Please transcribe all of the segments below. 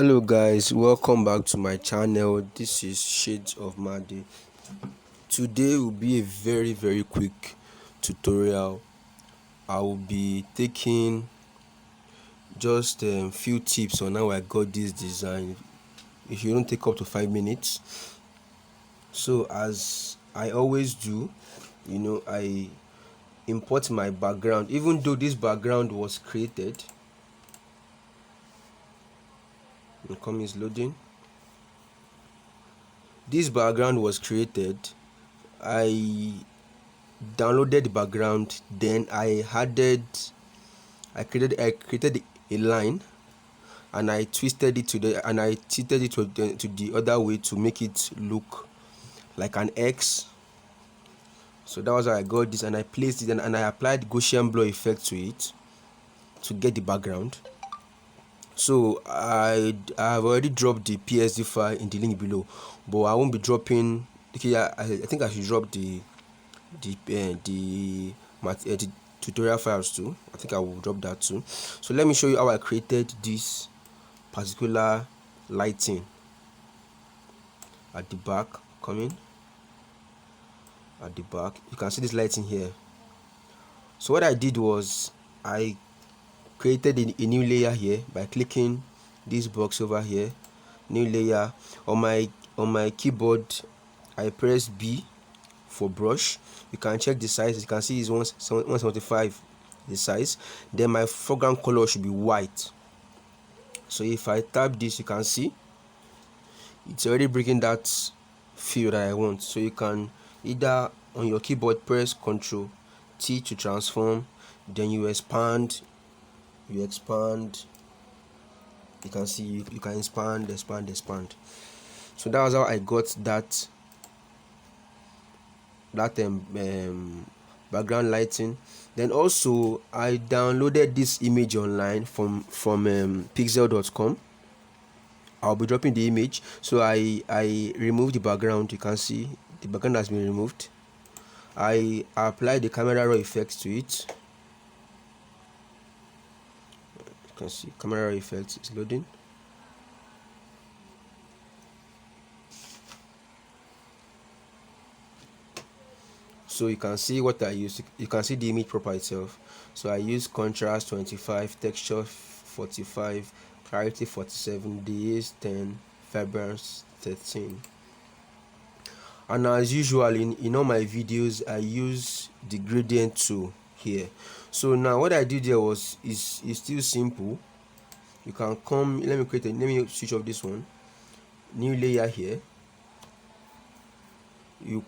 Hello guys, welcome back to my channel. This is Shades of Madi. Today will be a very quick tutorial. I will be taking just a few tips on how I got this design. It shouldn't take up to 5 minutes. So as I always do, I import my background. Even though this background was created, is loading. This background was created. I downloaded the background, then I created a line, and I twisted it tilted it to the other way to make it look like an X. So that was how I got this, and I placed it and I applied Gaussian blur effect to it to get the background. So I have already dropped the PSD file in the link below, but I won't be dropping. Okay, I think I should drop the tutorial files too. I think I will drop that too. So let me show you how I created this particular lighting at the back. Coming at the back, you can see this lighting here. So what I did was I created a new layer here by clicking this box over here, new layer. On my keyboard I press B for brush. You can check the size. You can see it's 175 the size. Then my foreground color should be white. So if I tap this, you can see it's already bringing that field that I want. So you can either on your keyboard press Ctrl T to transform, then you expand. You can see you can expand. So that was how I got that background lighting. Then also I downloaded this image online from pixel.com. I'll be dropping the image. So I removed the background. You can see the background has been removed. I applied the camera raw effect to it. You can see camera raw effect is loading. So you can see what I used. You can see the image proper itself. So I use contrast 25, texture 45, clarity 47, days 10, vibrance 13. And as usual in all my videos, I use the gradient tool here. So now what I did there is still simple. You can come. Let me switch off this one. New layer here. You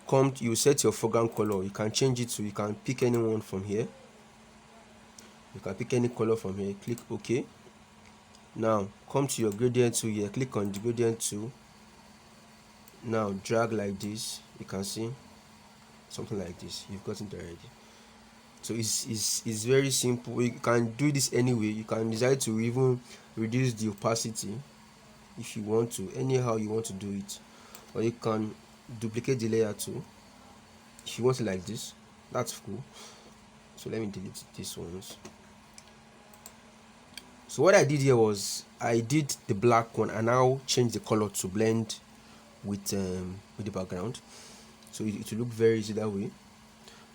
set your foreground color. You can change it to, you can pick anyone from here. You can pick any color from here. Click OK. Now come to your gradient tool here. Click on the gradient tool. Now drag like this. You can see something like this. You've gotten it already. So it's very simple. You can do this anyway. You can decide to even reduce the opacity if you want to, anyhow you want to do it, or you can duplicate the layer too if you want it like this. That's cool. So let me delete these ones. So what I did here was I did the black one and now change the color to blend with the background, so it will look very easy that way.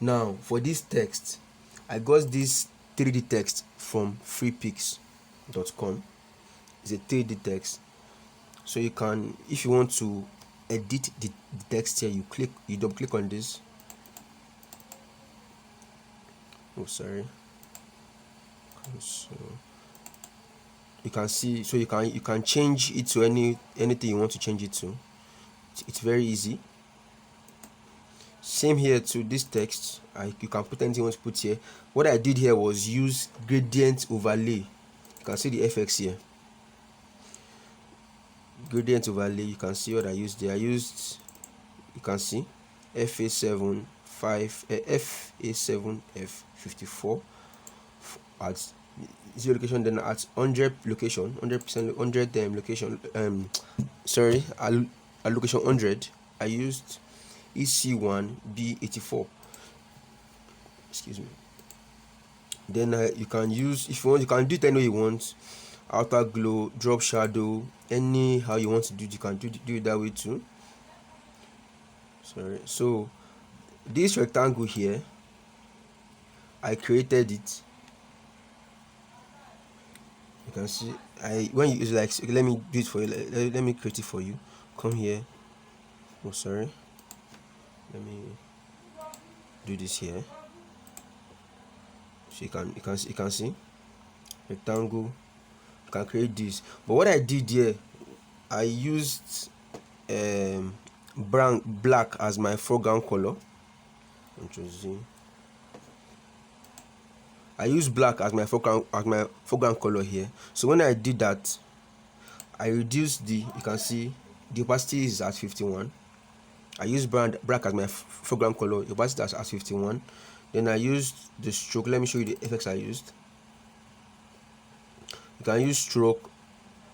Now for this text, I got this 3D text from freepix.com. It's a 3D text. So you can, if you want to edit the text here, you double click on this. Oh sorry. So you can see, so you can change it to anything you want to change it to. It's very easy. Same here to this text. You can put anything you want to put here. What I did here was use gradient overlay. You can see the FX here. Gradient overlay. You can see what I used there. You can see FA7 F54 at 0 location, then at 100 location, 100%, 100 location. Sorry, at location 100, I used EC1 B84. Excuse me. Then you can use, if you want, you can do it any way you want. outer glow, drop shadow, any how you want to do it, you can do it that way too. Sorry. So this rectangle here, I created it. You can see when you use, like, let me do it for you. Let me create it for you. Come here. Oh, sorry. Let me do this here. So you can see rectangle. You can create this. But what I did here, I used black as my foreground color. Interesting. I use black as my foreground color here. So when I did that, I reduced you can see the opacity is at 51. I used black as my foreground color, the opacity is at 51. Then I used the stroke. Let me show you the effects I used. You can use stroke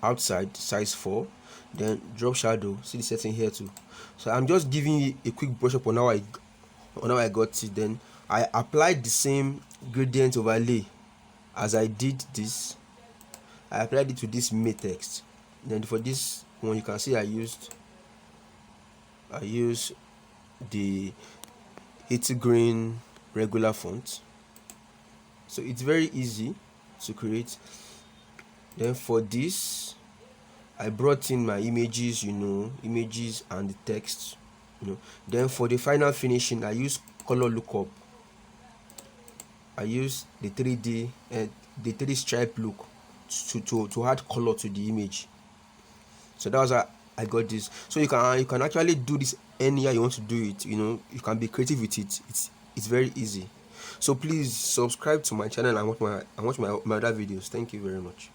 outside, size 4. Then drop shadow. See the setting here too. So I'm just giving you a quick brush up on how I got it. Then I applied the same gradient overlay as I did this. I applied it to this main text. Then for this one, you can see I used the 80 green regular font. So it's very easy to create. Then for this, I brought in my images, images and the text, Then for the final finishing, I use color lookup. I use the 3D and the 3D stripe look to add color to the image. So that was how I got this. So you can actually do this anywhere you want to do it. You can be creative with it. It's very easy. So please subscribe to my channel and watch my other videos. Thank you very much.